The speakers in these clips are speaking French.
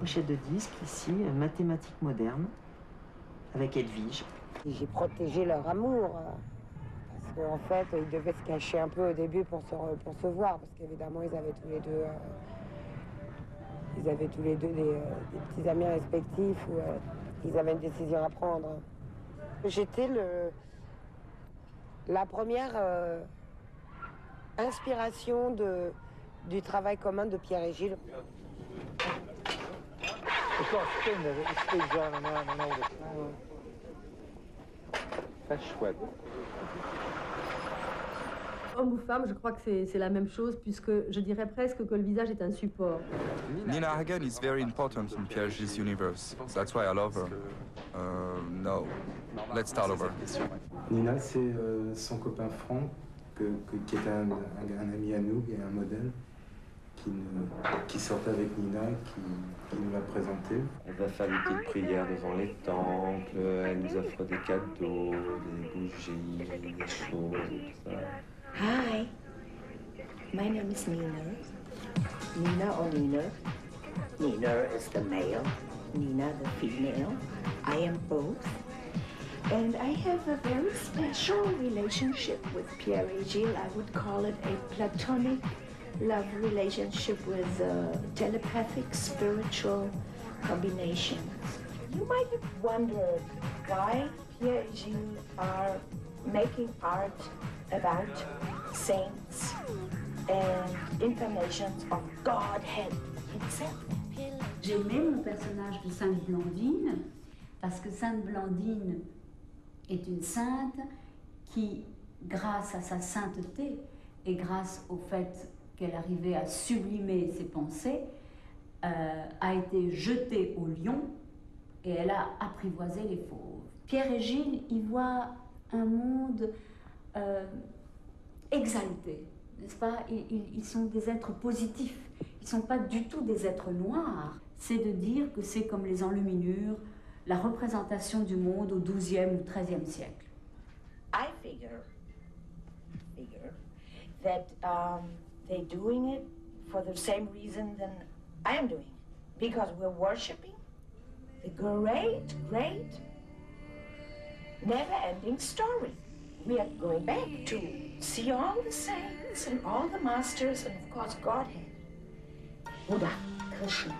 pochette de disque, ici, Mathématiques modernes, avec Edwige. J'ai protégé leur amour, parce qu'en fait, ils devaient se cacher un peu au début pour se voir, parce qu'évidemment, ils avaient tous les deux, des petits amis respectifs, où ils avaient une décision à prendre. J'étais la première inspiration du travail commun de Pierre et Gilles. Très chouette. Homme ou femme, je crois que c'est la même chose, puisque je dirais presque que le visage est un support. Nina Hagen is very important in Pierre Gilles' universe. That's why I love her. No, let's start over. Nina, c'est son copain Franck, qui est un ami à nous et un modèle, qui sortait avec Nina, qui nous l'a présenté. Elle va faire des petites prières devant les temples, elle nous offre des cadeaux, des bougies, des choses et tout ça. Hi, my name is Nina. Nina or Nina? Nina is the male, Nina the female. I am both. And I have a very special relationship with Pierre et Gilles. I would call it a platonic love relationship with telepathic, spiritual combinations. You might have wondered why Pierre et Gilles are making art about saints and incarnations of Godhead himself. J'ai aimé mon personnage de Sainte Blandine parce que Sainte Blandine est une sainte qui, grâce à sa sainteté et grâce au fait qu'elle arrivait à sublimer ses pensées, a été jetée au lion et elle a apprivoisé les fauves. Pierre et Gilles y voient un monde exalté, n'est-ce pas? Ils sont des êtres positifs, ils ne sont pas du tout des êtres noirs. C'est de dire que c'est comme les enluminures, la représentation du monde au XIIe ou XIIIe siècle. I figure that they're doing it for the same reason than I am doing, because we're worshiping the great, never-ending story. We are going back to see all the saints and all the masters and of course Godhead. Buddha, Krishna,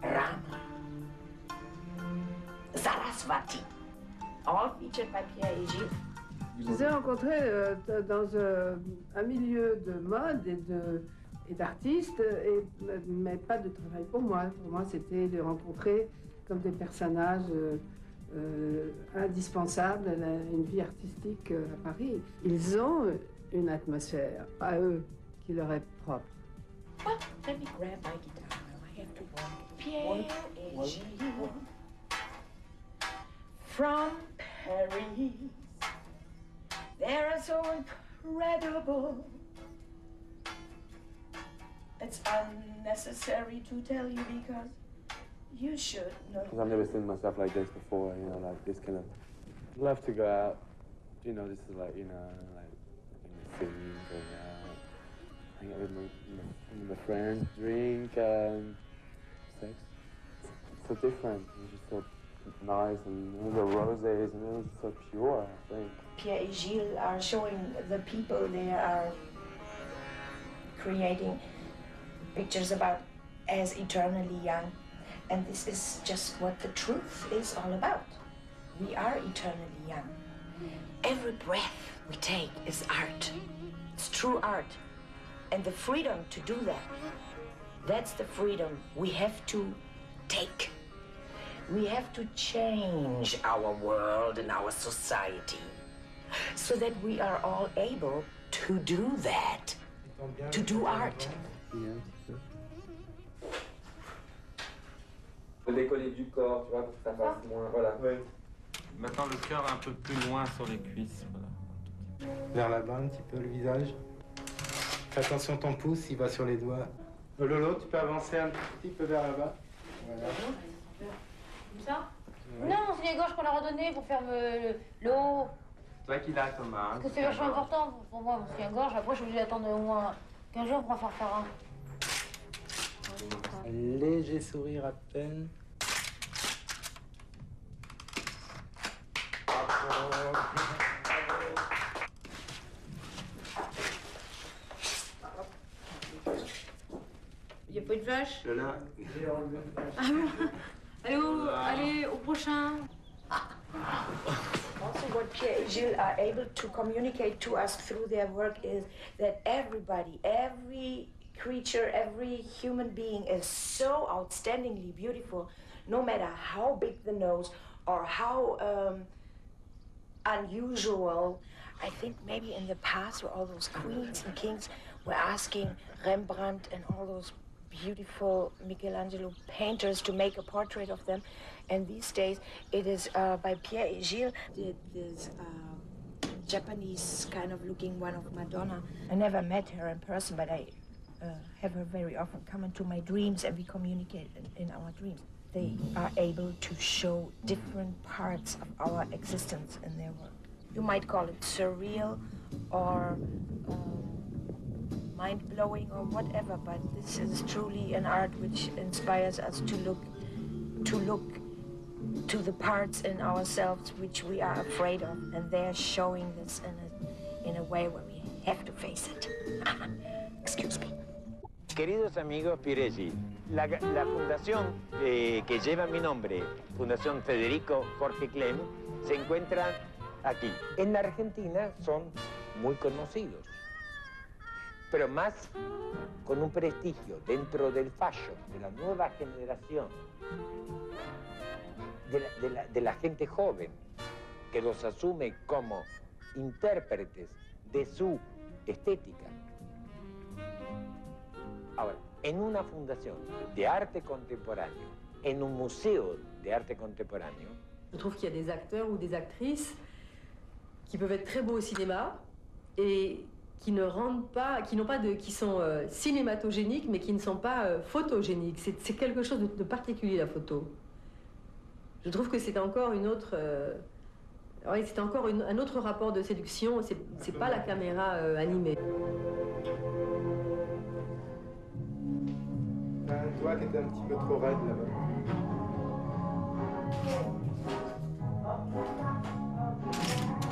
Rama, Sarasvati, all featured by Pierre et Gilles. Je les ai rencontrés dans un milieu de mode et d'artistes, mais pas de travail pour moi. Pour moi, c'était de rencontrer comme des personnages indispensables à une vie artistique à Paris. Ils ont une atmosphère à eux qui leur est propre. Well, let me grab my guitar. I have to walk. Pierre et Gilles from Paris. They're so incredible. It's unnecessary to tell you because you should know. Because I've never seen myself like this before, you know, like this kind of. Love to go out, you know, this is like, you know, like in the city, going out, hang out with my friends, drink, sex. It's so different. It's just so nice, and the roses, and it was so pure, I think. Pierre et Gilles are showing the people they are creating pictures about as eternally young. And this is just what the truth is all about. We are eternally young. Every breath we take is art. It's true art. And the freedom to do that, that's the freedom we have to take. We have to change our world and our society so that we are all able to do that, to do art. Le décollé du corps, tu vois, pour que ça fasse moins, voilà. Oui. Maintenant le cœur un peu plus loin sur les cuisses, voilà. Vers là-bas un petit peu le visage. Fais attention, ton pouce, il va sur les doigts. Lolo, tu peux avancer un petit peu vers là-bas. Voilà. Comme ça? Ouais. Non, c'est les gauches qu'on a redonné pour faire le haut. Toi qui l'as, Thomas. Parce que c'est vachement important pour moi, mon soutien-gorge. Après, je suis obligée d'attendre au moins 15 jours pour en faire un. léger sourire à peine. Il n'y a pas de vache? Là. Ah bon? Allez, au prochain. Also, what Pierre and Gilles are able to communicate to us through their work is that everybody, every creature, every human being is so outstandingly beautiful, no matter how big the nose or how unusual. I think maybe in the past where all those queens and kings were asking Rembrandt and all those beautiful Michelangelo painters to make a portrait of them. And these days it is by Pierre and Gilles, this Japanese kind of looking one of Madonna. I never met her in person, but I have her very often come into my dreams and we communicate in our dreams. They are able to show different parts of our existence in their work. You might call it surreal or mind-blowing or whatever, but this is truly an art which inspires us to look to the parts in ourselves which we are afraid of, and they're showing this in a way where we have to face it. Excuse me. Queridos amigos Pierre, la fundación que lleva mi nombre, Fundación Federico Jorge Klemm, se encuentra aquí. En la Argentina son muy conocidos, pero más con un prestigio dentro del fallo de la nueva generación, de la gente joven, que los asume como intérpretes de su estética. Ahora, en una fundación de arte contemporáneo, en un museo de arte contemporain. Je trouve qu'il y a des acteurs ou des actrices qui peuvent être très beaux au cinéma et qui ne rendent pas, qui sont cinématogéniques mais qui ne sont pas photogéniques. C'est quelque chose de particulier, la photo. Je trouve que c'est encore une autre, c'est encore un autre rapport de séduction. C'est pas la caméra animée. Un doigt qui était un petit peu trop raide là-bas.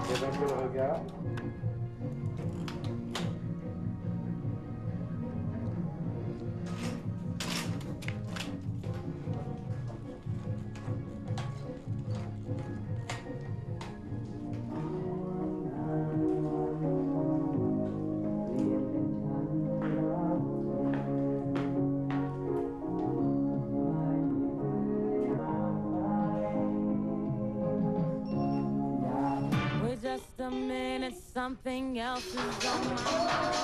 Il y avait un peu le regard. Something else is on my mind.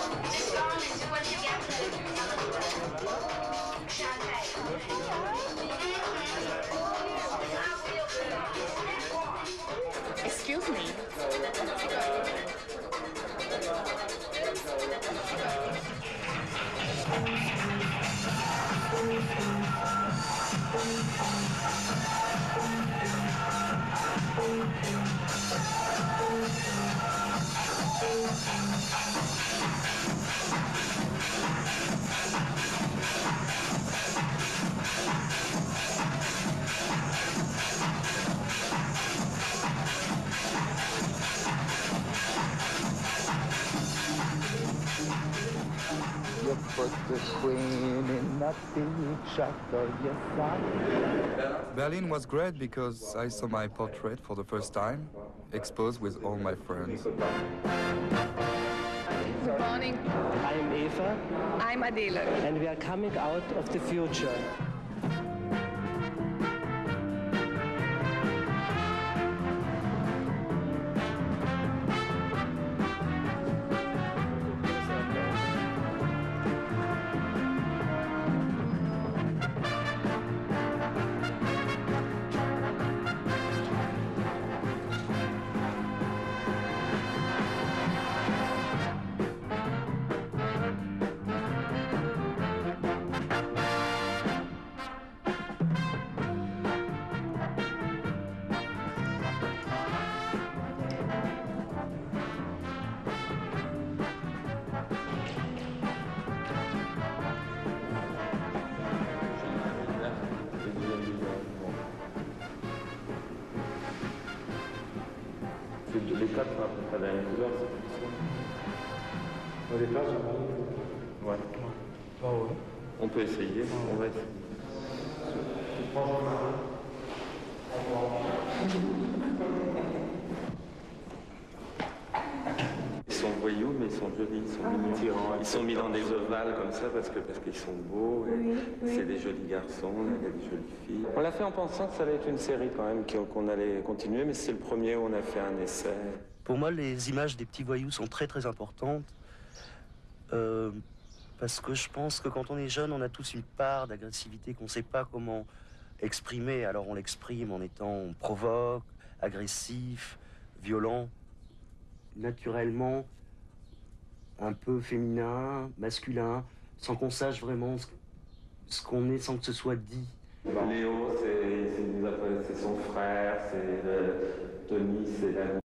Excuse me. You put the queen in the picture for your son. Berlin was great because I saw my portrait for the first time, exposed with all my friends. Good morning. I'm Eva. I'm Adela. And we are coming out of the future. 4 sont à peu près de la même couleur, c'est plus ça. Au départ, j'aimerais. Ouais. Ah ouais. On peut essayer, on va essayer. Ils sont voyous, mais ils sont jolis, ils sont mignons. Ils sont mis dans des ovales comme ça parce qu'ils sont beaux. Et c'est des jolis garçons, il y a des jolies filles. On l'a fait en pensant que ça allait être une série quand même, qu'on allait continuer, mais c'est le premier où on a fait un essai. Pour moi, les images des petits voyous sont très très importantes. Parce que je pense que quand on est jeune, on a tous une part d'agressivité qu'on ne sait pas comment exprimer. Alors on l'exprime en étant provoque, agressif, violent, naturellement un peu féminin, masculin, sans qu'on sache vraiment ce qu'on est, sans que ce soit dit. Léo, c'est son frère, Tony, c'est la